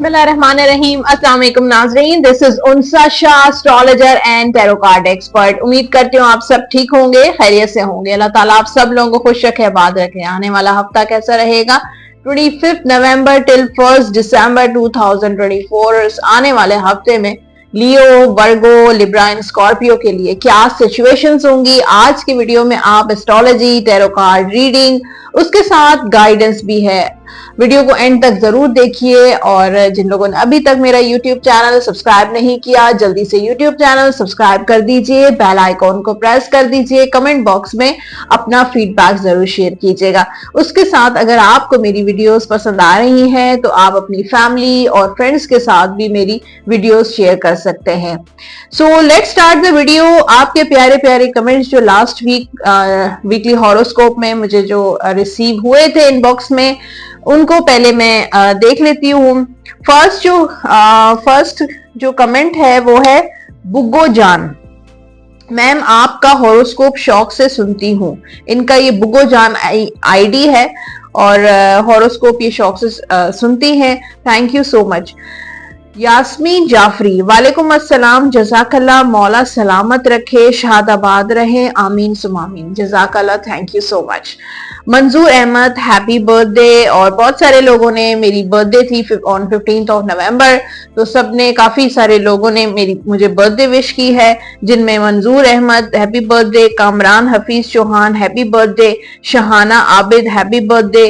बिस्मिल्लाहिर्रहमानिर्रहीम। अस्सलाम वालेकुम नाज़रीन, this is Unsa Shah, astrologer and tarot card expert. उम्मीद करती हूँ आप सब ठीक होंगे, खैरियत से होंगे। अल्लाह ताला आप सब लोगों को खुश रखे, आबाद रखे। आने वाला हफ्ता कैसा रहेगा 25 नवंबर टिल 1 दिसंबर 2024, आने वाले हफ्ते में लियो, वर्गो, लिब्रा एंड स्कॉर्पियो के लिए क्या सिचुएशंस होंगी। आज की वीडियो में आप एस्ट्रोलॉजी, टैरो कार्ड रीडिंग, उसके साथ गाइडेंस भी है। वीडियो को एंड तक जरूर देखिए। और जिन लोगों ने अभी तक मेरा यूट्यूब चैनल सब्सक्राइब नहीं किया, जल्दी से यूट्यूब चैनल सब्सक्राइब कर दीजिए, बेल आइकॉन को प्रेस कर दीजिए, कमेंट बॉक्स में अपना फीडबैक जरूर शेयर कीजिएगा। उसके साथ अगर आपको मेरी वीडियोस पसंद आ रही हैं तो आप अपनी फैमिली और फ्रेंड्स के साथ भी मेरी वीडियोस शेयर कर सकते हैं। So let's start the video. आपके प्यारे प्यारे कमेंट्स जो लास्ट वीकली हॉरोस्कोप में मुझे जो रिसीव हुए थे इनबॉक्स में, उनको पहले मैं देख लेती हूँ। फर्स्ट जो कमेंट है वो है बुग्गो जान। मैम आपका हॉरोस्कोप शौक से सुनती हूँ। इनका ये बुग्गो जान आईडी है और हॉरोस्कोप ये शौक से सुनती हैं। Thank you so much. Yasmin Jafri, वालेकुम अस्सलाम, जज़ाकल्लाह, मौला सलामत रखे, शादाबाद रहे, आमीन सुमामीन। जज़ाकल्लाह, थैंक यू सो मच। मंजूर अहमद, हैप्पी बर्थडे। और बहुत सारे लोगों ने, मेरी बर्थडे थी ऑन 15 नवंबर, तो सबने, काफी सारे लोगों ने मुझे बर्थडे विश की है, जिनमें Manzoor Ahmed happy birthday, Kamran Hafeez Chauhan happy birthday, Shahana Abid happy birthday,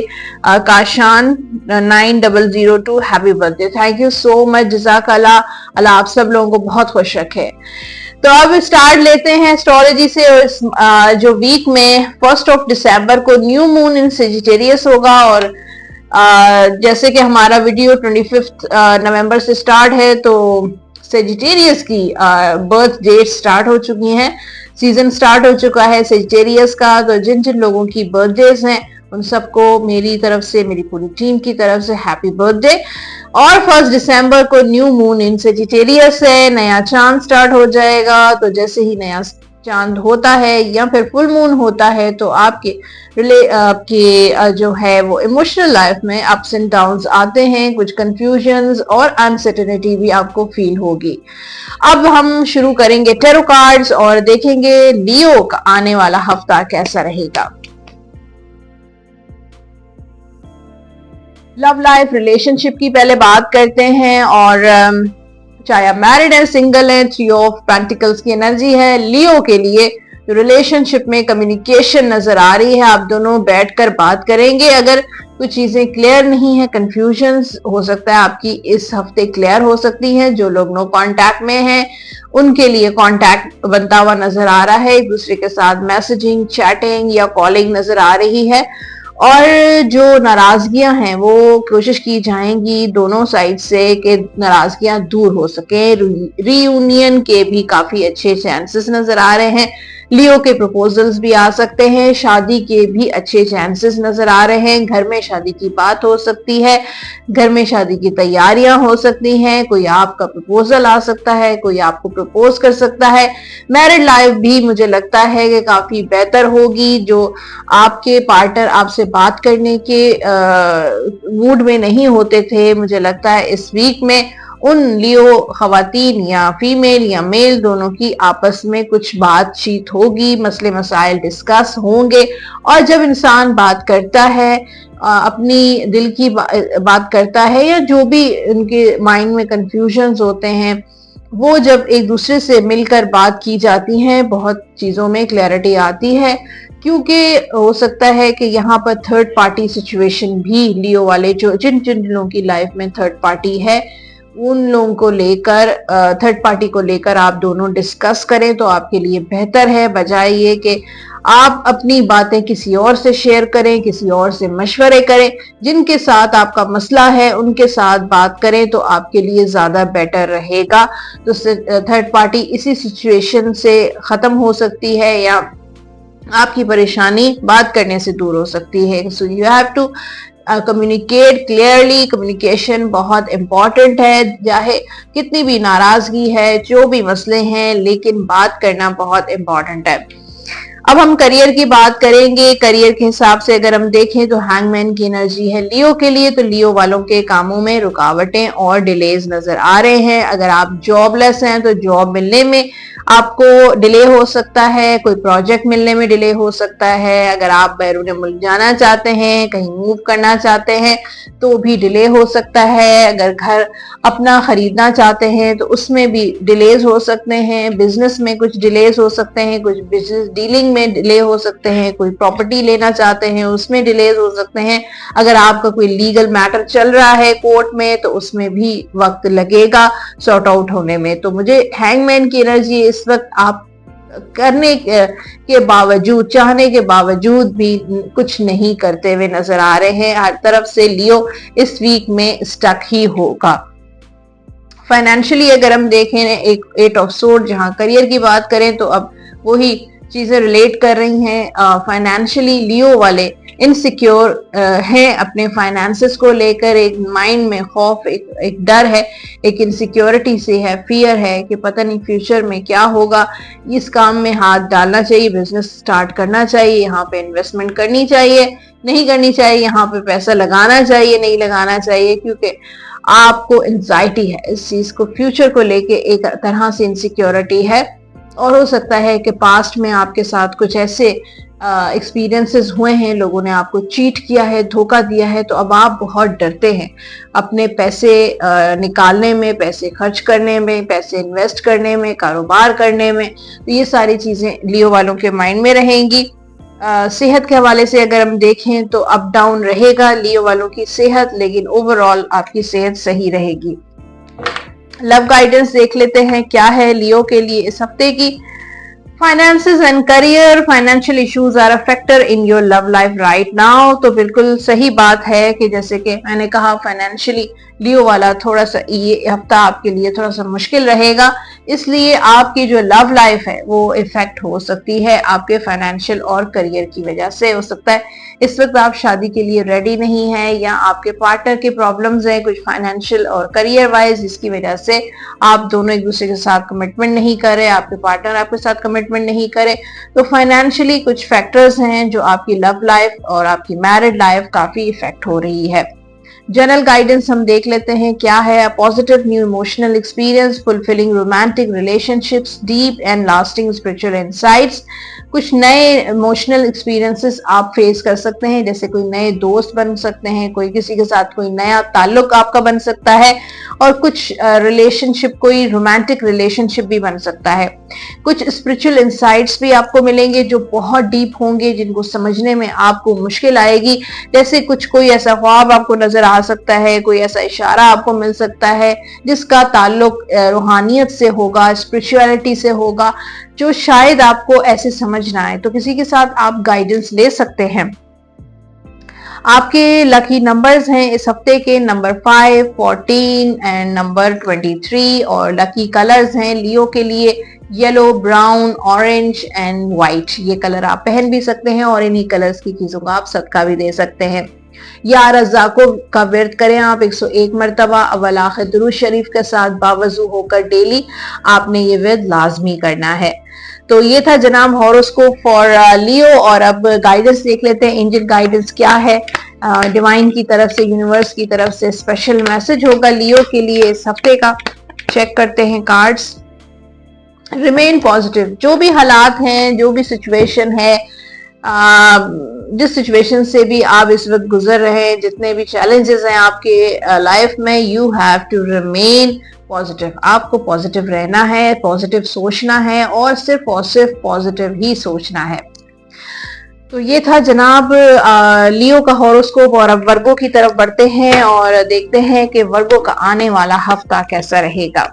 Kashan 9002 happy birthday. Thank you so much, जज़ाकल्लाह। अल्लाह आप सब लोगों को बहुत खुश रखे। तो अब स्टार्ट लेते हैं एस्ट्रोलॉजी से। जो वीक में 1 दिसंबर को न्यू मून इन सेजिटेरियस होगा और जैसे कि हमारा वीडियो 25 नवंबर से स्टार्ट है, तो सेजिटेरियस की बर्थ डेट स्टार्ट हो चुकी हैं, सीजन स्टार्ट हो चुका है सेजिटेरियस का। तो जिन जिन लोगों की बर्थडेज हैं उन सबको मेरी तरफ से, मेरी पूरी टीम की तरफ से हैप्पी बर्थडे। और 1 दिसंबर को न्यू मून इन सेजिटेरियस है, नया चांद स्टार्ट हो जाएगा। तो जैसे ही नया चांद होता है या फिर फुल मून होता है तो आपके जो है वो इमोशनल लाइफ में अप्स एंड डाउन्स आते हैं, कुछ कंफ्यूजन्स और अनसर्टेनिटी भी आपको फील होगी। अब हम शुरू करेंगे टैरो कार्ड्स और देखेंगे लियो का आने वाला हफ्ता कैसा रहेगा। लव लाइफ, रिलेशनशिप की पहले बात करते हैं। और चाहे आप मैरिड है, सिंगल है, 3 ऑफ पेंटिकल्स की एनर्जी है लियो के लिए। तो रिलेशनशिप में कम्युनिकेशन नजर आ रही है, आप दोनों बैठकर बात करेंगे। अगर कुछ चीजें क्लियर नहीं है, कंफ्यूजन्स हो सकता है आपकी इस हफ्ते क्लियर हो सकती हैं। जो लोग नो कांटेक्ट में हैं उनके लिए कांटेक्ट बनता हुआ नजर आ रहा है, एक दूसरे के साथ मैसेजिंग, चैटिंग या कॉलिंग नजर आ रही है। और जो नाराजगियां हैं वो कोशिश की जाएंगी दोनों साइड से कि नाराजगियां दूर हो सके। रीयूनियन के भी काफी अच्छे चांसेस नजर आ रहे हैं। लियो के प्रपोजल्स भी आ सकते हैं, शादी के भी अच्छे चांसेस नजर आ रहे हैं। घर में शादी की बात हो सकती है, घर में शादी की तैयारियां हो सकती हैं, कोई आपका प्रपोजल आ सकता है, कोई आपको प्रपोज कर सकता है। मैरिड लाइफ भी मुझे लगता है कि काफी बेहतर होगी। जो आपके पार्टनर आपसे बात करने के मूड में नहीं होते थे, मुझे लगता है इस वीक में उन लियो खवातीन या फीमेल या मेल दोनों की आपस में कुछ बातचीत होगी, मसले मसाइल डिस्कस होंगे। और जब इंसान बात करता है, अपनी दिल की बात करता है, या जो भी उनके माइंड में कंफ्यूजन्स होते हैं, वो जब एक दूसरे से मिलकर बात की जाती है, बहुत चीजों में क्लैरिटी आती है। क्योंकि हो सकता है कि यहाँ पर थर्ड पार्टी सिचुएशन भी लियो वाले, जो जिन जिन लोगों की लाइफ में थर्ड पार्टी है, उन लोगों को लेकर, थर्ड पार्टी को लेकर आप दोनों डिस्कस करें तो आपके लिए बेहतर है, बजाय ये कि आप अपनी बातें किसी और से शेयर करें, किसी और से मशवरे करें। जिनके साथ आपका मसला है उनके साथ बात करें तो आपके लिए ज्यादा बेटर रहेगा। तो थर्ड पार्टी इसी सिचुएशन से खत्म हो सकती है या आपकी परेशानी बात करने से दूर हो सकती है। So you have to communicate clearly. Communication बहुत इंपॉर्टेंट है, चाहे कितनी भी नाराजगी है, जो भी मसले हैं, लेकिन बात करना बहुत इंपॉर्टेंट है। अब हम करियर की बात करेंगे। करियर के हिसाब से अगर हम देखें तो हैंगमैन की एनर्जी है लियो के लिए, तो लियो वालों के कामों में रुकावटें और डिलेज नजर आ रहे हैं। अगर आप जॉबलेस हैं तो जॉब मिलने में आपको डिले हो सकता है, कोई प्रोजेक्ट मिलने में डिले हो सकता है। अगर आप बैरून मुल्क जाना चाहते हैं, कहीं मूव करना चाहते हैं तो भी डिले हो सकता है। अगर घर अपना खरीदना चाहते हैं तो उसमें भी डिलेज हो सकते हैं। बिजनेस में कुछ डिलेज हो सकते हैं, कुछ बिजनेस डीलिंग में डिले हो सकते हैं। कोई प्रॉपर्टी लेना चाहते हैं उसमें डिलेज हो सकते हैं। अगर आपका कोई लीगल मैटर चल रहा है कोर्ट में तो उसमें भी वक्त लगेगा सॉर्ट आउट होने में। तो मुझे हैंगमैन की एनर्जी इस वक्त आप करने के बावजूद, चाहने के बावजूद भी कुछ नहीं करते हुए नजर आ रहे हैं। हर तरफ से लियो इस वीक में स्टक ही होगा। फाइनेंशियली अगर हम देखें एक 8 ऑफ सोर्ड, जहां करियर की बात करें तो अब वही चीजें रिलेट कर रही हैं। फाइनेंशियली लियो वाले इनसिक्योर हैं अपने फाइनेंसेस को लेकर। एक माइंड में खौफ, एक डर है, एक इनसिक्योरिटी से है, फियर है कि पता नहीं फ्यूचर में क्या होगा। इस काम में हाथ डालना चाहिए, बिजनेस स्टार्ट करना चाहिए, यहाँ पे इन्वेस्टमेंट करनी चाहिए, नहीं करनी चाहिए, यहाँ पे पैसा लगाना चाहिए, नहीं लगाना चाहिए, क्योंकि आपको एंजाइटी है इस चीज को, फ्यूचर को लेके एक तरह से इनसिक्योरिटी है। और हो सकता है कि पास्ट में आपके साथ कुछ ऐसे एक्सपीरियंसेस हुए हैं, लोगों ने आपको चीट किया है, धोखा दिया है, तो अब आप बहुत डरते हैं अपने पैसे निकालने में, पैसे खर्च करने में, पैसे इन्वेस्ट करने में, कारोबार करने में। तो ये सारी चीजें लियो वालों के माइंड में रहेंगी। सेहत के हवाले से अगर हम देखें तो अप डाउन रहेगा लियो वालों की सेहत, लेकिन ओवरऑल आपकी सेहत सही रहेगी। लव गाइडेंस देख लेते हैं क्या है लियो के लिए इस हफ्ते की। Finances and career, financial issues are a factor in your love life right now. तो बिल्कुल सही बात है कि जैसे कि मैंने कहा फाइनेंशियली लियो वाला थोड़ा सा ये हफ्ता आपके लिए थोड़ा सा मुश्किल रहेगा, इसलिए आपकी जो लव लाइफ है वो इफेक्ट हो सकती है आपके फाइनेंशियल और करियर की वजह से। हो सकता है इस वक्त आप शादी के लिए रेडी नहीं है, या आपके पार्टनर के प्रॉब्लम्स हैं कुछ फाइनेंशियल और करियर वाइज, जिसकी वजह से आप दोनों एक दूसरे के साथ कमिटमेंट नहीं कर रहे, आपके पार्टनर आपके साथ कमिटमेंट नहीं करे। तो फाइनेंशियली कुछ फैक्टर्स हैं जो आपकी लव लाइफ और आपकी मैरिड लाइफ काफी इफेक्ट हो रही है। जनरल गाइडेंस हम देख लेते हैं क्या है। Positive new emotional experience, fulfilling romantic relationships, deep and lasting spiritual insights. कुछ नए इमोशनल एक्सपीरियंसेस आप फेस कर सकते हैं, जैसे कोई नए दोस्त बन सकते हैं, कोई किसी के साथ कोई नया ताल्लुक आपका बन सकता है, और कुछ रिलेशनशिप, कोई रोमांटिक रिलेशनशिप भी बन सकता है। कुछ स्पिरिचुअल इनसाइट्स भी आपको मिलेंगे जो बहुत डीप होंगे, जिनको समझने में आपको मुश्किल आएगी। जैसे कुछ कोई ऐसा ख्वाब आपको नजर आ सकता है, कोई ऐसा इशारा आपको मिल सकता है जिसका ताल्लुक रूहानियत से होगा, स्पिरिचुअलिटी से होगा, जो शायद आपको ऐसे समझ ना आए। तो किसी के साथ आप गाइडेंस ले सकते हैं। आपके लकी नंबर्स हैं इस हफ्ते के नंबर 5, 14 एंड नंबर 23, और लकी कलर्स हैं लियो के लिए yellow, brown, orange and white. ये कलर आप पहन भी सकते हैं और इन्हीं कलर्स की चीजों का आप सदका भी दे सकते हैं। या रज़ाको का विर्द करें आप 101 मरतबा अव्वल आखिर दुरूद शरीफ के साथ बावजू होकर डेली आपने ये विर्द लाजमी करना है। तो ये था जनाब हॉरोस्कोप फॉर लियो। और अब गाइडेंस देख लेते हैं, एंजल गाइडेंस क्या है। डिवाइन की तरफ से, यूनिवर्स की तरफ से स्पेशल मैसेज होगा लियो के लिए इस हफ्ते का। चेक करते हैं कार्ड्स। रिमेन पॉजिटिव, जो भी हालात हैं, जो भी सिचुएशन है, जिस सिचुएशन से भी आप इस वक्त गुजर रहे हैं, जितने भी चैलेंजेस हैं आपके लाइफ में, you have to remain positive. आपको पॉजिटिव रहना है, पॉजिटिव सोचना है, और सिर्फ पॉजिटिव ही सोचना है। तो ये था जनाब लियो का हॉरोस्कोप। और अब वर्गो की तरफ बढ़ते हैं और देखते हैं कि वर्गो का आने वाला हफ्ता कैसा रहेगा।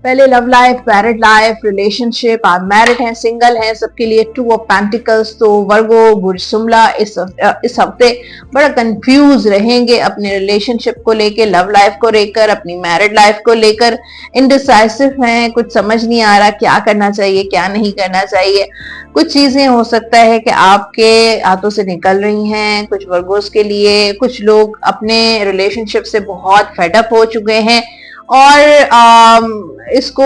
पहले love life, married life, relationship, आप मैरिड हैं, सिंगल हैं, सबके लिए 2 ऑफ पेंटिकल्स। तो वर्गो, बुर्ज सुमला इस हफ्ते बड़ा कंफ्यूज रहेंगे अपने रिलेशनशिप को लेकर, लव लाइफ को लेकर, अपनी मैरिड लाइफ को लेकर। इनडिसाइसिव हैं, कुछ समझ नहीं आ रहा क्या करना चाहिए, क्या नहीं करना चाहिए। कुछ चीजें हो सकता है कि आपके हाथों से निकल रही हैं कुछ वर्गोस के लिए। कुछ लोग अपने रिलेशनशिप से बहुत फेडअप हो चुके हैं और इसको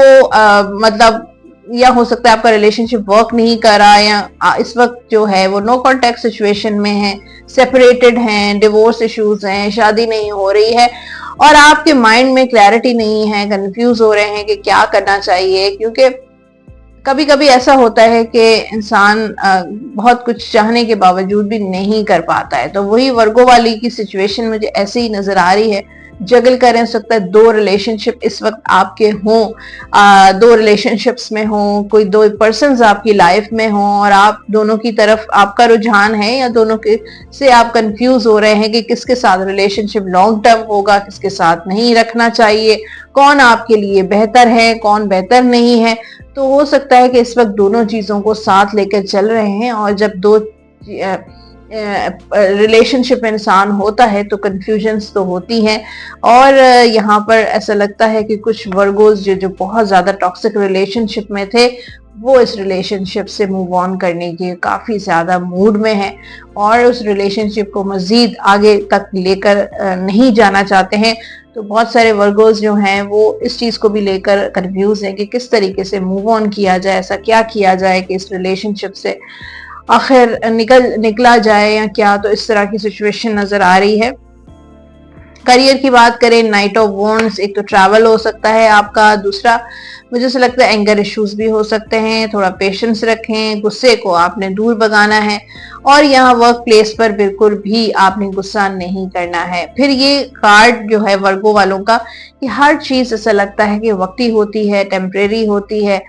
मतलब या हो सकता है आपका रिलेशनशिप वर्क नहीं कर रहा, या इस वक्त जो है वो नो कॉन्टेक्ट सिचुएशन में है, सेपरेटेड हैं, डिवोर्स इश्यूज हैं, शादी नहीं हो रही है और आपके माइंड में क्लैरिटी नहीं है, कंफ्यूज हो रहे हैं कि क्या करना चाहिए। क्योंकि कभी कभी ऐसा होता है कि इंसान बहुत कुछ चाहने के बावजूद भी नहीं कर पाता है। तो वही वर्गो वाली की सिचुएशन मुझे ऐसे ही नजर आ रही है। जगल करें, हो सकता है दो रिलेशनशिप इस वक्त आपके हों, दो रिलेशनशिप्स में हों, कोई दो पर्सन्स आपकी लाइफ में हों और आप दोनों की तरफ आपका रुझान है, या दोनों के से आप कंफ्यूज हो रहे हैं कि किसके साथ रिलेशनशिप लॉन्ग टर्म होगा, किसके साथ नहीं रखना चाहिए, कौन आपके लिए बेहतर है, कौन बेहतर नहीं है। तो हो सकता है कि इस वक्त दोनों चीजों को साथ लेकर चल रहे हैं, और जब दो रिलेशनशिप में इंसान होता है तो कंफ्यूजन्स तो होती हैं। और यहाँ पर ऐसा लगता है कि कुछ वर्गोज जो बहुत ज्यादा टॉक्सिक रिलेशनशिप में थे, वो इस रिलेशनशिप से मूव ऑन करने के काफी ज्यादा मूड में है और उस रिलेशनशिप को मजीद आगे तक लेकर नहीं जाना चाहते हैं। तो बहुत सारे वर्गोज जो हैं वो इस चीज को भी लेकर कंफ्यूज हैं कि किस तरीके से मूव ऑन किया जाए, ऐसा क्या किया जाए कि इस रिलेशनशिप से आखिर निकला जाए या क्या। तो इस तरह की सिचुएशन नजर आ रही है। करियर की बात करें, नाइट ऑफ वॉन्ड्स, एक तो ट्रैवल हो सकता है आपका, दूसरा मुझे से लगता है एंगर इश्यूज भी हो सकते हैं। थोड़ा पेशेंस रखें, गुस्से को आपने दूर भगाना है और यहाँ वर्क प्लेस पर बिल्कुल भी आपने गुस्सा नहीं करना है। फिर ये कार्ड जो है वर्गो वालों का, कि हर चीज ऐसा लगता है कि वक्ती होती है, टेम्परेरी होती है,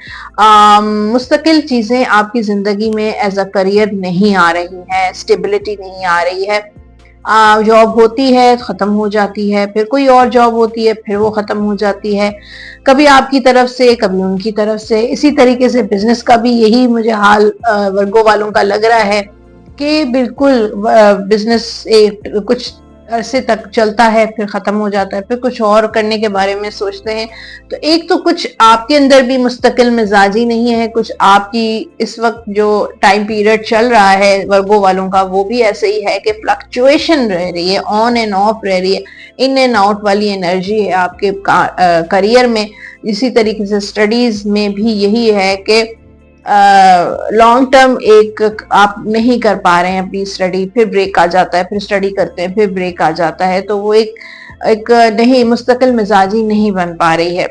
मुस्तकिल चीजें आपकी जिंदगी में एज अ करियर नहीं आ रही है, स्टेबिलिटी नहीं आ रही है। जॉब होती है खत्म हो जाती है, फिर कोई और जॉब होती है, फिर वो खत्म हो जाती है, कभी आपकी तरफ से कभी उनकी तरफ से। इसी तरीके से बिजनेस का भी यही मुझे हाल वर्गो वालों का लग रहा है कि बिल्कुल बिजनेस एक कुछ अरसे तक चलता है, फिर खत्म हो जाता है, फिर कुछ और करने के बारे में सोचते हैं। तो एक तो कुछ आपके अंदर भी मुस्तकिल मिजाजी नहीं है, कुछ आपकी इस वक्त जो टाइम पीरियड चल रहा है वर्गो वालों का वो भी ऐसे ही है कि फ्लक्चुएशन रह रही है, ऑन एंड ऑफ रह रही है, इन एंड आउट वाली एनर्जी है आपके करियर में। इसी तरीके से स्टडीज में भी यही है कि लॉन्ग टर्म एक आप नहीं कर पा रहे हैं अपनी स्टडी, फिर ब्रेक आ जाता है, फिर स्टडी करते हैं, फिर ब्रेक आ जाता है। तो वो एक नहीं मुस्तकिल मिजाजी नहीं बन पा रही है।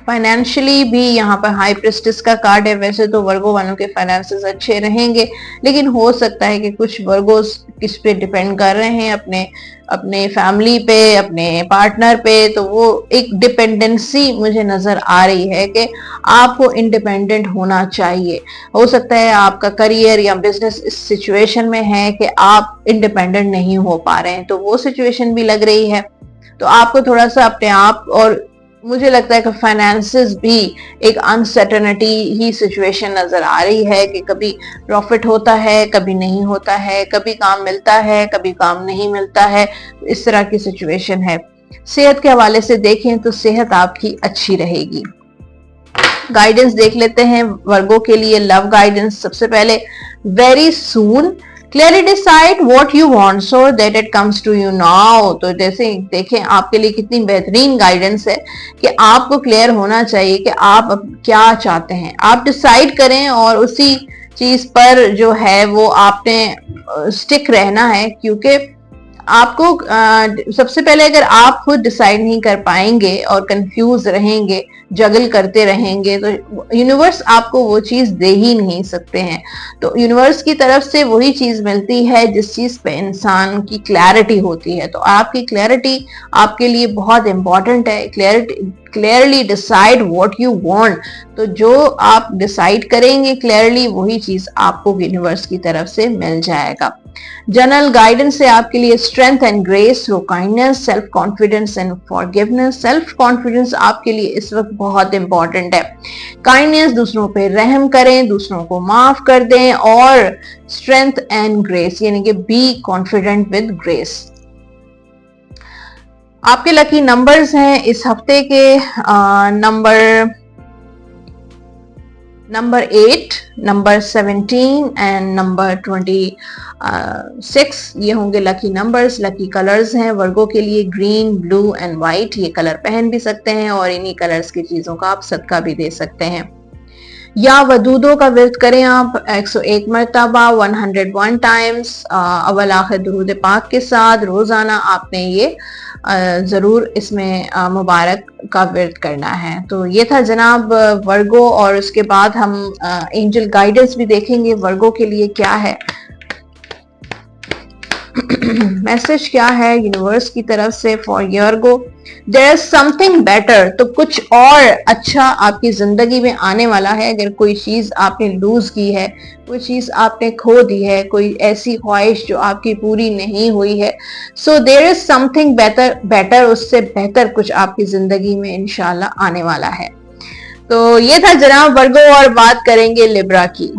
फाइनेंशियली भी यहाँ पर हाई प्रेस्टिस का कार्ड है। वैसे तो वर्गो वालों के फाइनेंसेस अच्छे रहेंगे, लेकिन हो सकता है कि कुछ वर्गोस किस पे डिपेंड कर रहे हैं, अपने फैमिली पे, अपने पार्टनर पे। तो वो एक डिपेंडेंसी मुझे नजर आ रही है कि आपको इंडिपेंडेंट होना चाहिए। हो सकता है आपका करियर या बिजनेस इस सिचुएशन में है कि आप इंडिपेंडेंट नहीं हो पा रहे हैं, तो वो सिचुएशन भी लग रही है। तो आपको थोड़ा सा अपने आप, और मुझे लगता है कि फाइनेंसेस भी एक अनसर्टेनिटी ही सिचुएशन नजर आ रही है कि कभी प्रॉफिट होता है, कभी नहीं होता है, कभी काम मिलता है, कभी काम नहीं मिलता है। इस तरह की सिचुएशन है। सेहत के हवाले से देखें तो सेहत आपकी अच्छी रहेगी। गाइडेंस देख लेते हैं वर्गों के लिए। लव गाइडेंस सबसे पहले, very soon clearly decide what you want so that it comes to you now. तो जैसे देखें आपके लिए कितनी बेहतरीन गाइडेंस है कि आपको क्लियर होना चाहिए कि आप अब क्या चाहते हैं। आप डिसाइड करें और उसी चीज पर जो है वो आपने स्टिक रहना है। क्योंकि आपको सबसे पहले अगर आप खुद डिसाइड नहीं कर पाएंगे और कंफ्यूज रहेंगे, जगल करते रहेंगे, तो यूनिवर्स आपको वो चीज दे ही नहीं सकते हैं। तो यूनिवर्स की तरफ से वही चीज मिलती है जिस चीज पे इंसान की क्लैरिटी होती है। तो आपकी क्लैरिटी आपके लिए बहुत इंपॉर्टेंट है। Clearly decide what you want. तो जो आप डिसाइड करेंगे क्लियरली, वही चीज आपको यूनिवर्स की तरफ से मिल जाएगा। जनरल गाइडेंस है आपके लिए, strength and grace through kindness, self confidence and forgiveness. Self confidence आपके लिए इस वक्त बहुत इंपॉर्टेंट है। काइंडनेस, दूसरों पे रहम करें, दूसरों को माफ कर दें, और स्ट्रेंथ एंड ग्रेस यानी कि बी कॉन्फिडेंट विद ग्रेस। आपके लकी नंबर्स हैं इस हफ्ते के नंबर 8, नंबर 17 एंड नंबर 26। ये होंगे लकी नंबर्स। लकी कलर्स हैं वर्गों के लिए ग्रीन, ब्लू एंड व्हाइट। ये कलर पहन भी सकते हैं और इन्हीं कलर्स की चीजों का आप सदका भी दे सकते हैं। या वदूदों का विर्द करें आप 101 मरतबा 101 टाइम्स अव्वल आखिर दुरूद पाक के साथ रोजाना आपने ये जरूर इसमें मुबारक का विर्द करना है। तो ये था जनाब वर्गो, और उसके बाद हम एंजल गाइडेंस भी देखेंगे वर्गो के लिए क्या है, मैसेज क्या है यूनिवर्स की तरफ से for Virgo. There is something better, तो कुछ और अच्छा आपकी जिंदगी में आने वाला है। अगर कोई चीज आपने लूज की है, कोई चीज आपने खो दी है, कोई ऐसी ख्वाहिश जो आपकी पूरी नहीं हुई है, so there is something better, उससे बेहतर कुछ आपकी जिंदगी में इंशाल्लाह आने वाला है। तो ये था जनाब वर्गो, और बात करेंगे लिब्रा की।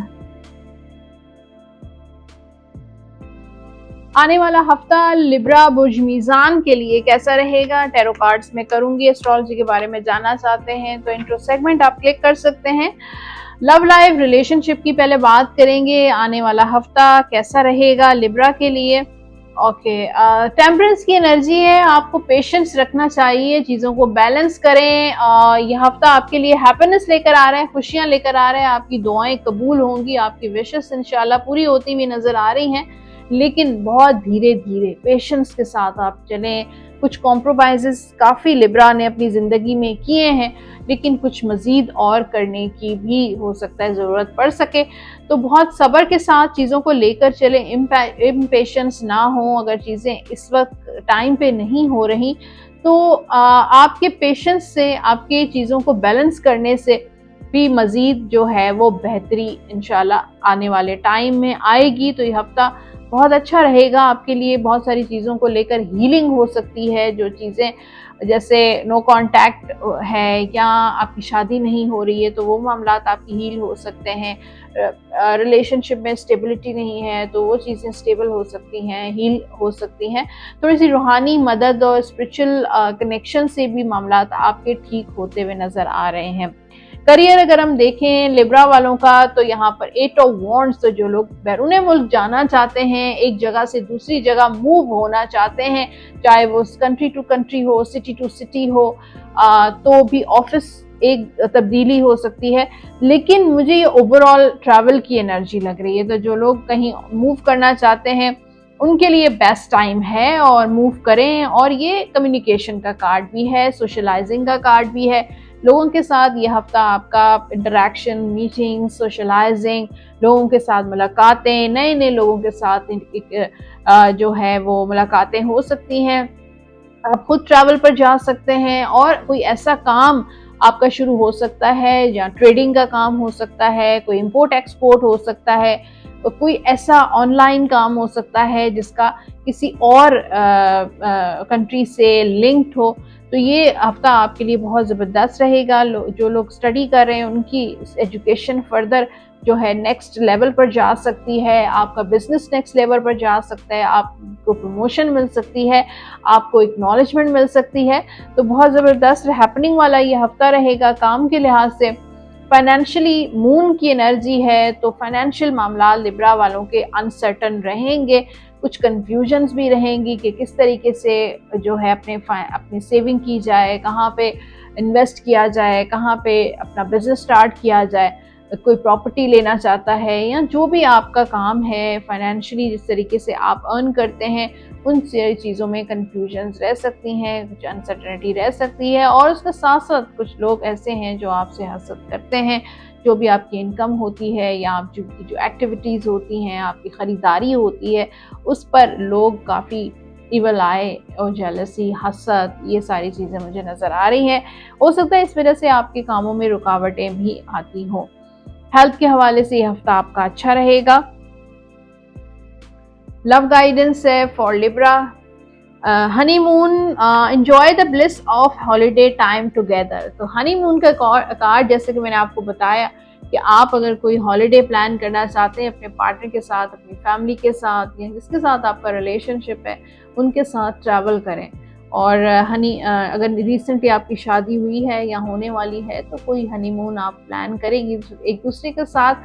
आने वाला हफ्ता लिब्रा बुर्ज मीज़ान के लिए कैसा रहेगा, टैरो कार्ड्स में करूंगी। एस्ट्रोलॉजी के बारे में जानना चाहते हैं तो इंट्रो सेगमेंट आप क्लिक कर सकते हैं। लव लाइफ रिलेशनशिप की पहले बात करेंगे, आने वाला हफ्ता कैसा रहेगा लिब्रा के लिए। ओके, टेम्परेंस की एनर्जी है, आपको पेशेंस रखना चाहिए, चीज़ों को बैलेंस करें। यह हफ्ता आपके लिए हैप्पीनेस लेकर आ रहा है, खुशियां लेकर आ रहा है, आपकी दुआएं कबूल होंगी, आपकी विशेस इंशाल्लाह पूरी होती हुई नजर आ रही हैं, लेकिन बहुत धीरे धीरे पेशेंस के साथ आप चलें। कुछ कॉम्प्रोमाइजेस काफ़ी लिब्रा ने अपनी ज़िंदगी में किए हैं, लेकिन कुछ मज़ीद और करने की भी हो सकता है ज़रूरत पड़ सके। तो बहुत सब्र के साथ चीज़ों को लेकर चलें, इम्पेशेंस ना हो। अगर चीज़ें इस वक्त टाइम पे नहीं हो रही तो आपके पेशेंस से, आपके चीज़ों को बैलेंस करने से भी मज़ीद जो है वो बेहतरी इंशाल्लाह आने वाले टाइम में आएगी। तो ये हफ्ता बहुत अच्छा रहेगा आपके लिए। बहुत सारी चीज़ों को लेकर हीलिंग हो सकती है, जो चीज़ें जैसे नो कांटेक्ट है या आपकी शादी नहीं हो रही है तो वो मामलात आपकी हील हो सकते हैं। रिलेशनशिप में स्टेबिलिटी नहीं है तो वो चीज़ें स्टेबल हो सकती हैं, हील हो सकती हैं। थोड़ी सी रूहानी मदद और स्पिरिचुअल कनेक्शन से भी मामलात आपके ठीक होते हुए नज़र आ रहे हैं। करियर अगर हम देखें लिब्रा वालों का तो यहाँ पर 8 ऑफ वॉन्ड्स, तो जो लोग बैरून मुल्क जाना चाहते हैं, एक जगह से दूसरी जगह मूव होना चाहते हैं, चाहे वो कंट्री टू कंट्री हो, सिटी टू सिटी हो, तो भी ऑफिस एक तब्दीली हो सकती है। लेकिन मुझे ये ओवरऑल ट्रैवल की एनर्जी लग रही है, तो जो लोग कहीं मूव करना चाहते हैं उनके लिए बेस्ट टाइम है और मूव करें। और ये कम्युनिकेशन का कार्ड भी है, सोशलाइजिंग का कार्ड भी है। लोगों के साथ ये हफ्ता आपका इंटरेक्शन, मीटिंग, सोशलाइजिंग, लोगों के साथ मुलाकातें, नए नए लोगों के साथ जो है वो मुलाकातें हो सकती हैं। आप खुद ट्रैवल पर जा सकते हैं और कोई ऐसा काम आपका शुरू हो सकता है, या ट्रेडिंग का काम हो सकता है, कोई इंपोर्ट एक्सपोर्ट हो सकता है, कोई ऐसा ऑनलाइन काम हो सकता है जिसका किसी और कंट्री से लिंक्ड हो। तो ये हफ्ता आपके लिए बहुत ज़बरदस्त रहेगा। जो लोग स्टडी कर रहे हैं उनकी एजुकेशन फर्दर जो है नेक्स्ट लेवल पर जा सकती है, आपका बिजनेस नेक्स्ट लेवल पर जा सकता है, आपको प्रमोशन मिल सकती है, आपको एक्नॉलेजमेंट मिल सकती है। तो बहुत ज़बरदस्त हैपनिंग वाला ये हफ्ता रहेगा काम के लिहाज से। फाइनेंशियली मून की एनर्जी है, तो फाइनेंशियल मामला लिब्रा वालों के अनसर्टन रहेंगे, कुछ कंफ्यूजन्स भी रहेंगी कि किस तरीके से जो है अपनी सेविंग की जाए, कहाँ पे इन्वेस्ट किया जाए, कहाँ पे अपना बिजनेस स्टार्ट किया जाए, कोई प्रॉपर्टी लेना चाहता है, या जो भी आपका काम है फाइनेंशियली, जिस तरीके से आप अर्न करते हैं, उन सारी चीज़ों में कंफ्यूजन्स रह सकती हैं, कुछ अनसर्टेनिटी रह सकती है। और उसके साथ साथ कुछ लोग ऐसे हैं जो आपसे हसद करते हैं, जो भी आपकी इनकम होती है या आप जो एक्टिविटीज़ होती हैं, आपकी ख़रीदारी होती है, उस पर लोग काफ़ी इवल आए और जेलसी, हसद, ये सारी चीज़ें मुझे नज़र आ रही हैं। हो सकता है इस वजह से आपके कामों में रुकावटें भी आती हों। हेल्थ के हवाले से ये हफ्ता आपका अच्छा रहेगा। लव गाइडेंस है for Libra, honeymoon, enjoy the bliss of holiday time together. तो हनीमून का कार्ड, जैसे कि मैंने आपको बताया कि आप अगर कोई हॉलीडे प्लान करना चाहते हैं अपने पार्टनर के साथ, अपनी फैमिली के साथ, या जिसके साथ आपका रिलेशनशिप है उनके साथ ट्रैवल करें। और अगर रिसेंटली आपकी शादी हुई है या होने वाली है तो कोई हनीमून आप प्लान करेंगे, एक दूसरे के साथ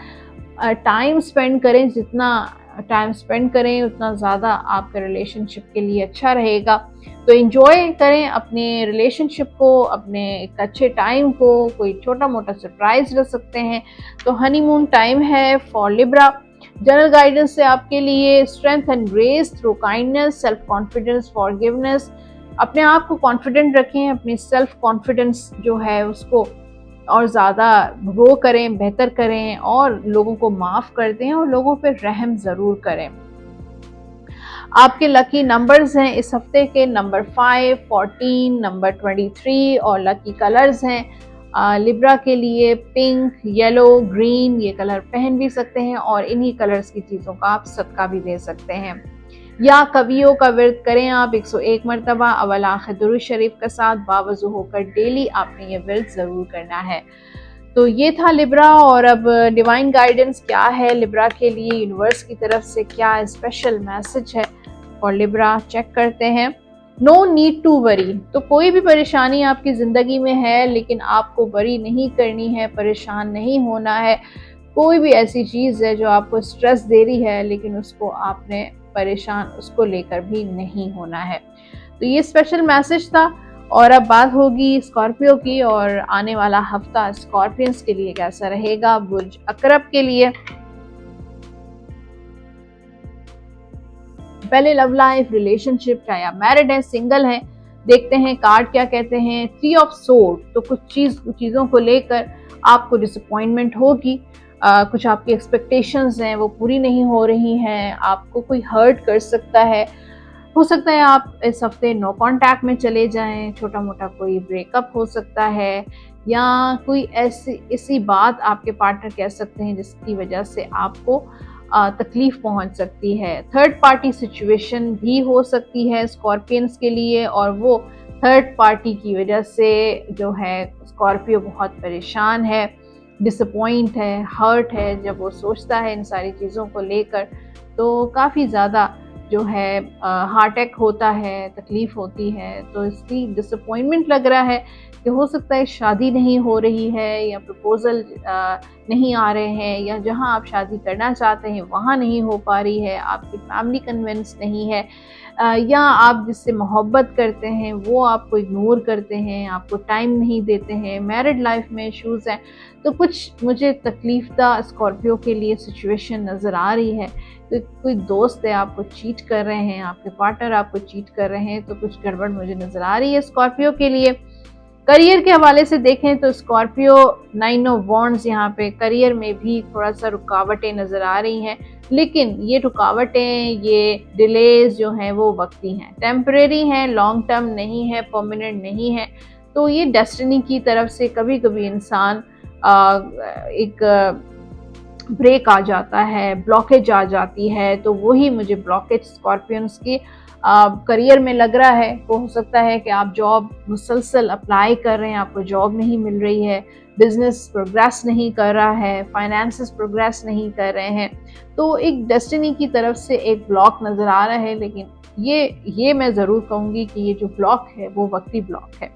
टाइम स्पेंड करें जितना टाइम स्पेंड करें उतना ज़्यादा आपके रिलेशनशिप के लिए अच्छा रहेगा। तो एंजॉय करें अपने रिलेशनशिप को, अपने एक अच्छे टाइम को, कोई छोटा मोटा सरप्राइज रख सकते हैं। तो हनीमून टाइम है फॉर लिब्रा। जनरल गाइडेंस है आपके लिए strength and grace through kindness, self confidence, forgiveness. अपने आप को कॉन्फिडेंट रखें, अपनी सेल्फ कॉन्फिडेंस जो है उसको और ज़्यादा ग्रो करें, बेहतर करें और लोगों को माफ़ कर दें और लोगों पे रहम ज़रूर करें। आपके लकी नंबर्स हैं इस हफ्ते के नंबर 5, 14, नंबर 23 और लकी कलर्स हैं लिब्रा के लिए पिंक, येलो, ग्रीन। ये कलर पहन भी सकते हैं और इन्हीं कलर्स की चीज़ों का आप सदका भी दे सकते हैं। या कवियों का विर्द करें आप 101 मरतबा अवल आखिर दुरूद शरीफ के साथ बावजू होकर डेली आपने ये विर्द ज़रूर करना है। तो ये था लिब्रा। और अब डिवाइन गाइडेंस क्या है लिब्रा के लिए, यूनिवर्स की तरफ से क्या स्पेशल मैसेज है और लिब्रा चेक करते हैं। No need to worry. तो कोई भी परेशानी आपकी ज़िंदगी में है लेकिन आपको वरी नहीं करनी है, परेशान नहीं होना है। कोई भी ऐसी चीज़ है जो आपको स्ट्रेस दे रही है लेकिन उसको आपने परेशान उसको लेकर भी नहीं होना है। तो ये स्पेशल मैसेज था। और अब बात होगी स्कॉर्पियो की और आने वाला हफ्ता स्कॉर्पियंस के लिए कैसा रहेगा। बुर्ज अकरब के लिए पहले लव लाइफ, रिलेशनशिप, चाहे आप मैरिड हैं, सिंगल हैं, देखते हैं कार्ड क्या कहते हैं। 3 ऑफ सोर्ड। तो कुछ चीज़ों को लेकर आपको डिसअपॉइंटमेंट होगी, कुछ आपकी एक्सपेक्टेशंस हैं वो पूरी नहीं हो रही हैं, आपको कोई हर्ट कर सकता है। हो सकता है आप इस हफ्ते नो कांटेक्ट में चले जाएं, छोटा मोटा कोई ब्रेकअप हो सकता है या कोई ऐसी बात आपके पार्टनर कह सकते हैं जिसकी वजह से आपको तकलीफ पहुंच सकती है। थर्ड पार्टी सिचुएशन भी हो सकती है स्कॉर्पियंस के लिए और वो थर्ड पार्टी की वजह से जो है स्कॉर्पियो बहुत परेशान है, डिसअपॉइंट है, हर्ट है। जब वो सोचता है इन सारी चीज़ों को लेकर तो काफ़ी ज़्यादा जो है हार्ट अटैक होता है, तकलीफ़ होती है। तो इसकी डिसअपॉइंटमेंट लग रहा है कि हो सकता है शादी नहीं हो रही है या प्रपोज़ल नहीं आ रहे हैं या जहां आप शादी करना चाहते हैं वहां नहीं हो पा रही है, आपकी फैमिली कन्विंस नहीं है या आप जिससे मोहब्बत करते हैं वो आपको इग्नोर करते हैं, आपको टाइम नहीं देते हैं, मैरिड लाइफ में इश्यूज़ हैं। तो कुछ मुझे तकलीफ़दा स्कॉर्पियो के लिए सिचुएशन नज़र आ रही है। तो कोई दोस्त है आपको चीट कर रहे हैं, आपके पार्टनर आपको चीट कर रहे हैं, तो कुछ गड़बड़ मुझे नज़र आ रही है स्कॉर्पियो के लिए। करियर के हवाले से देखें तो स्कॉर्पियो 9 ऑफ वॉन्ड्स, यहाँ पे करियर में भी थोड़ा सा रुकावटें नज़र आ रही हैं, लेकिन ये रुकावटें, ये डिलेज जो हैं वो वक्ती हैं, टेम्परेरी हैं, लॉन्ग टर्म नहीं है, परमानेंट नहीं है। तो ये डेस्टिनी की तरफ से कभी कभी इंसान एक ब्रेक आ जाता है, ब्लॉकेज आ जाती है। तो वही मुझे ब्लॉकेज स्कॉर्पियंस की करियर में लग रहा है। तो हो सकता है कि आप जॉब मुसलसल अप्लाई कर रहे हैं, आपको जॉब नहीं मिल रही है, बिजनेस प्रोग्रेस नहीं कर रहा है, फाइनेंसेस प्रोग्रेस नहीं कर रहे हैं। तो एक डेस्टिनी की तरफ से एक ब्लॉक नज़र आ रहा है, लेकिन ये मैं ज़रूर कहूँगी कि ये जो ब्लॉक है वो वक्ती ब्लॉक है।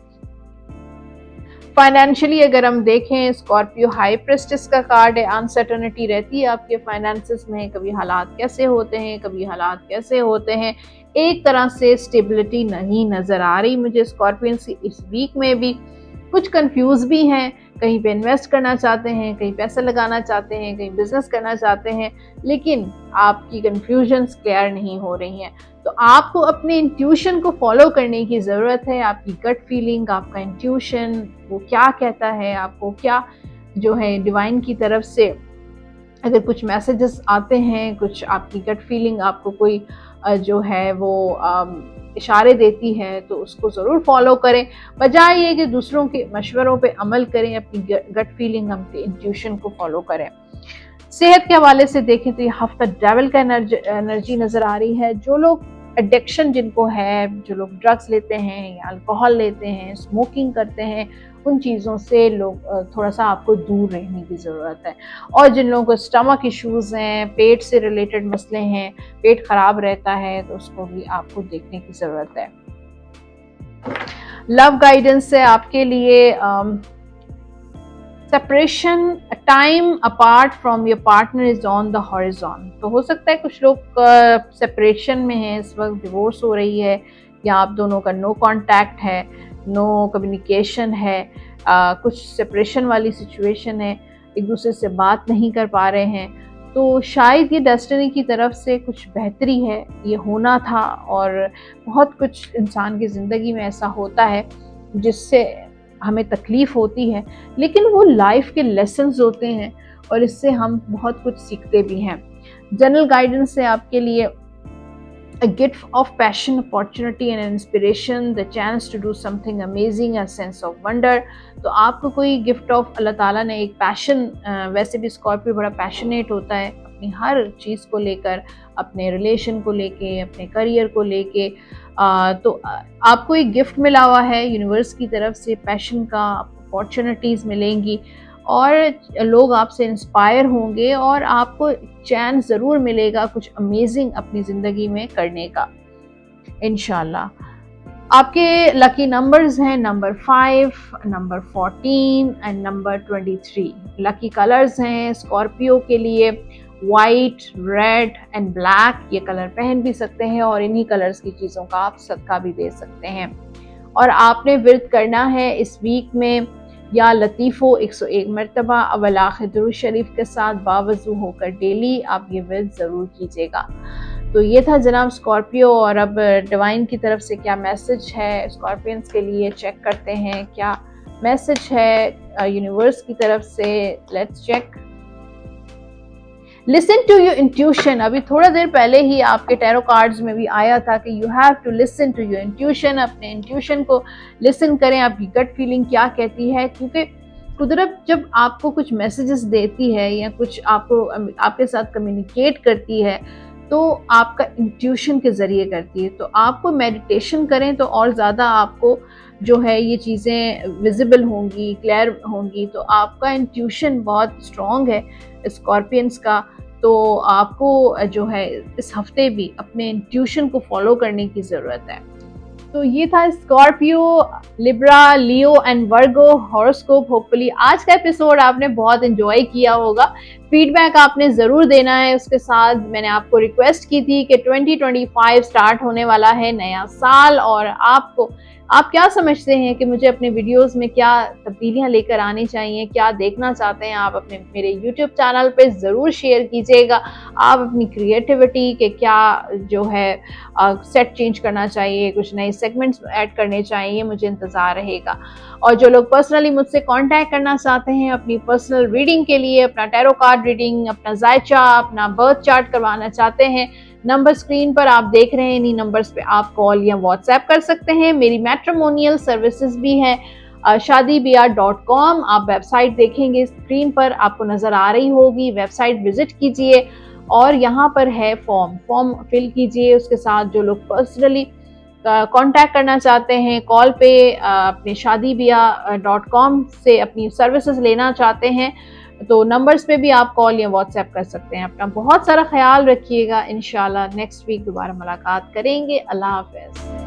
फाइनेंशियली अगर हम देखें, स्कॉर्पियो हाई प्रेस्टिस का कार्ड है, अनसर्टेनिटी रहती है आपके फाइनेंसेस में, कभी हालात कैसे होते हैं, कभी हालात कैसे होते हैं, एक तरह से स्टेबिलिटी नहीं नज़र आ रही मुझे स्कॉर्पियंस की इस वीक में भी। कुछ कंफ्यूज भी हैं, कहीं पे इन्वेस्ट करना चाहते हैं, कहीं पैसा लगाना चाहते हैं, कहीं बिजनेस करना चाहते हैं, लेकिन आपकी कंफ्यूजन्स क्लियर नहीं हो रही हैं। तो आपको अपने इंट्यूशन को फॉलो करने की ज़रूरत है। आपकी गट फीलिंग, आपका इंट्यूशन वो क्या कहता है, आपको क्या जो है डिवाइन की तरफ से अगर कुछ मैसेजेस आते हैं, कुछ आपकी गट फीलिंग आपको कोई जो है वो इशारे देती है, तो उसको ज़रूर फॉलो करें, बजाय ये कि दूसरों के मशवरों पे अमल करें। अपनी गट फीलिंग, अपनी इंट्यूशन को फॉलो करें। सेहत के हवाले से देखें तो ये हफ्ता डेविल का एनर्जी नज़र आ रही है। जो लोग एडिक्शन जिनको है, जो लोग ड्रग्स लेते हैं या अल्कोहल लेते हैं, स्मोकिंग करते हैं, उन चीज़ों से लोग थोड़ा सा आपको दूर रहने की ज़रूरत है। और जिन लोगों को स्टमक इश्यूज़ हैं, पेट से रिलेटेड मसले हैं, पेट ख़राब रहता है, तो उसको भी आपको देखने की ज़रूरत है। लव गाइडेंस है आपके लिए separation, time apart from your partner is on the horizon. तो हो सकता है कुछ लोग सेपरेशन में हैं, इस वक्त डिवोर्स हो रही है, या आप दोनों का नो कांटेक्ट है, नो कम्युनिकेशन है, कुछ सेपरेशन वाली सिचुएशन है, एक दूसरे से बात नहीं कर पा रहे हैं। तो शायद ये डेस्टिनी की तरफ से कुछ बेहतरी है, ये होना था। और बहुत कुछ इंसान की ज़िंदगी में ऐसा होता है जिससे हमें तकलीफ़ होती है, लेकिन वो लाइफ के लेसन्स होते हैं और इससे हम बहुत कुछ सीखते भी हैं। जनरल गाइडेंस है आपके लिए a gift of passion, opportunity and inspiration, the chance to do something amazing, a sense of wonder। तो आपको कोई गिफ्ट ऑफ अल्लाह ताला ने एक पैशन, वैसे भी स्कॉर्पियो बड़ा पैशनेट होता है अपनी हर चीज़ को लेकर, अपने रिलेशन को लेके, अपने करियर को लेके। तो आपको एक गिफ्ट मिला हुआ है यूनिवर्स की तरफ से, पैशन का, अपॉर्चुनिटीज़ मिलेंगी और लोग आपसे इंस्पायर होंगे और आपको चैन ज़रूर मिलेगा कुछ अमेजिंग अपनी ज़िंदगी में करने का, इंशाल्लाह। आपके लकी नंबर्स हैं number 5, number 14 and number 23। Lucky colours हैं स्कॉर्पियो के लिए वाइट, रेड एंड ब्लैक। ये कलर पहन भी सकते हैं और इन्हीं कलर्स की चीज़ों का आप सदका भी दे सकते हैं। और आपने विर्द करना है इस वीक में या लतीफ़ो 101 मरतबा अव्वल आखिर दुरूद शरीफ के साथ बावजू होकर डेली आप ये विर्द ज़रूर कीजिएगा। तो ये था जनाब स्कॉर्पियो। और अब डिवाइन की तरफ से क्या मैसेज है स्कॉर्पियंस के लिए, चेक करते हैं क्या मैसेज है यूनिवर्स की तरफ से। Let's check. Listen to your intuition. अभी थोड़ा देर पहले ही आपके टैरो कार्ड्स में भी आया था कि you have to listen to your intuition. अपने इंट्यूशन को लिसन करें, आपकी गट फीलिंग क्या कहती है, क्योंकि कुदरत जब आपको कुछ मैसेजेस देती है या कुछ आपको आपके साथ कम्युनिकेट करती है तो आपका इंट्यूशन के ज़रिए करती है। तो आपको मेडिटेशन करें तो और ज़्यादा आपको जो है ये चीज़ें विजिबल होंगी, क्लियर होंगी। तो आपका इंट्यूशन बहुत स्ट्रॉन्ग है स्कॉर्पियंस का। तो आपको जो है इस हफ्ते भी अपने इंट्यूशन को फॉलो करने की ज़रूरत है। तो ये था Scorpio, Libra, Leo and Virgo horoscope. Hopefully आज का एपिसोड आपने बहुत एंजॉय किया होगा। फीडबैक आपने ज़रूर देना है। उसके साथ मैंने आपको रिक्वेस्ट की थी कि 2025 स्टार्ट होने वाला है, नया साल, और आप क्या समझते हैं कि मुझे अपने वीडियोस में क्या तब्दीलियां लेकर आनी चाहिए, क्या देखना चाहते हैं आप अपने मेरे YouTube चैनल पे ज़रूर शेयर कीजिएगा। आप अपनी क्रिएटिविटी के क्या जो है सेट चेंज करना चाहिए, कुछ नए सेगमेंट्स ऐड करने चाहिए, मुझे इंतज़ार रहेगा। और जो लोग पर्सनली मुझसे कांटेक्ट करना चाहते हैं अपनी पर्सनल रीडिंग के लिए, अपना टैरो कार्ड रीडिंग, अपना जायचा, अपना बर्थ चार्ट करवाना चाहते हैं, नंबर स्क्रीन पर आप देख रहे हैं, इन्हीं नंबर्स पे आप कॉल या व्हाट्सएप कर सकते हैं। मेरी मैट्रिमोनियल सर्विसेज भी हैं shaadibiya.com। आप वेबसाइट देखेंगे, स्क्रीन पर आपको नज़र आ रही होगी, वेबसाइट विजिट कीजिए और यहाँ पर है फॉर्म फिल कीजिए। उसके साथ जो लोग पर्सनली कांटेक्ट करना चाहते हैं कॉल पे अपने shaadibiya.com से अपनी सर्विसेज लेना चाहते हैं तो नंबर्स पे भी आप कॉल या व्हाट्सएप कर सकते हैं। अपना बहुत सारा ख्याल रखिएगा। इंशाल्लाह नेक्स्ट वीक दोबारा मुलाकात करेंगे। अल्लाह हाफ़िज़।